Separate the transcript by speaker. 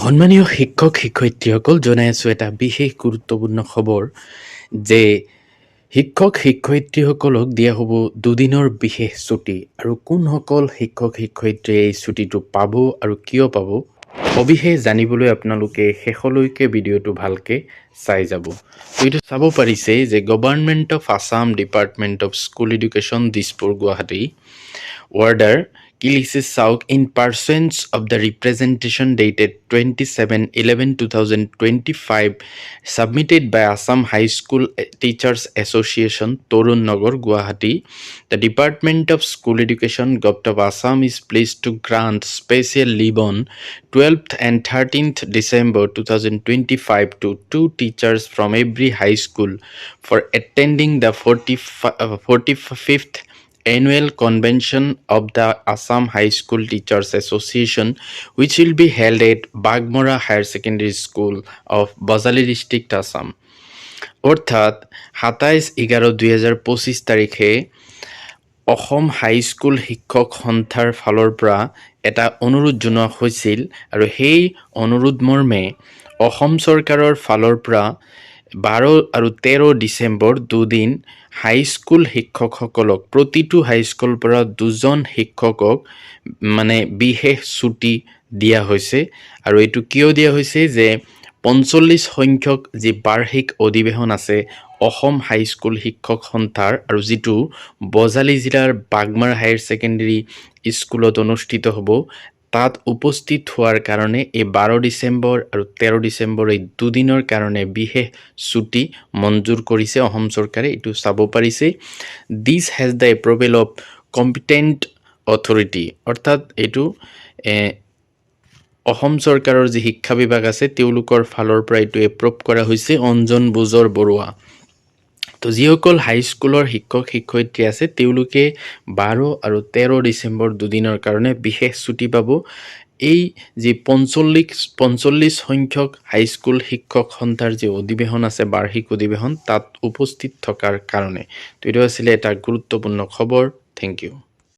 Speaker 1: সন্মানীয় শিক্ষক শিক্ষয়িত্ৰীসকল, জনাই আছোঁ এটা বিশেষ গুৰুত্বপূৰ্ণ খবৰ যে শিক্ষক শিক্ষয়িত্ৰীসকলক দিয়া হ'ব দুদিনৰ বিশেষ ছুটি। আৰু কোনসকল শিক্ষক শিক্ষয়িত্ৰীয়ে এই ছুটিটো পাব আৰু কিয় পাব সবিশেষ জানিবলৈ আপোনালোকে শেষলৈকে ভিডিঅ'টো ভালকৈ চাই যাব। তো এইটো চাব পাৰিছে যে government of Assam department of school education Dispur Guwahati order কি লিখছে চাওক in pursuance of the representation dated 27/11/2025 submitted by Assam High School Teachers Association Torun Nagar Guwahati, the Department of School Education Govt of Assam is pleased to grant special leave on 12th and 13th December 2025 to two teachers from every high school for attending the 45th Annual Convention of the Assam High School Teachers Association, which will be held at Bagmora Higher Secondary School of Bajali District, Assam. অর্থাৎ 27/11/2025 তাৰিখে Assam high school শিক্ষক সন্থাৰ ফালৰ পৰা এটা অনুৰোধ জনোৱা হৈছিল আৰু সেই অনুৰোধ মৰ্মে অসম চৰকাৰৰ ফালৰ পৰা 12 আৰু 13 ডিচেম্বৰ দুদিন হাইস্কুল শিক্ষকসকলক প্ৰতিটো হাইস্কুলৰ পৰা দুজন শিক্ষকক বিশেষ ছুটি দিয়া হৈছে। আৰু এইটো কিয় দিয়া হৈছে যে 45 সংখ্যক যি বাৰ্ষিক অধিৱেশন আছে অসম হাইস্কুল শিক্ষক সন্থাৰ আৰু যিটো বজালী জিলাৰ বাগমাৰ হায়াৰ ছেকেণ্ডেৰী স্কুলত অনুষ্ঠিত হ'ব, তাত উপস্থিত হোৱাৰ কাৰণে এই 12 ডিচেম্বৰ আৰু 13 ডিচেম্বৰ এই দুদিনৰ কাৰণে বিশেষ ছুটি মঞ্জুৰ কৰিছে অসম চৰকাৰে। এইটো চাব পাৰিছে this has the approval of competent authority, অৰ্থাৎ এইটো অসম চৰকাৰৰ যি শিক্ষা বিভাগ আছে তেওঁলোকৰ ফালৰ পৰা এইটো এপ্ৰুভ কৰা হৈছে অঞ্জন বুজৰ বৰুৱা। তো যিসকল হাইস্কুলৰ শিক্ষক শিক্ষয়িত্ৰী আছে তেওঁলোকে 12 আৰু 13 ডিচেম্বৰ দুদিনৰ কাৰণে বিশেষ ছুটি পাব। এই যি 45 সংখ্যক হাইস্কুল শিক্ষক সন্থাৰ যি অধিৱেশন আছে বাৰ্ষিক অধিৱেশন তাত উপস্থিত থকাৰ কাৰণে। তো এইটো আছিলে এটা গুৰুত্বপূৰ্ণ খবৰ। Thank U.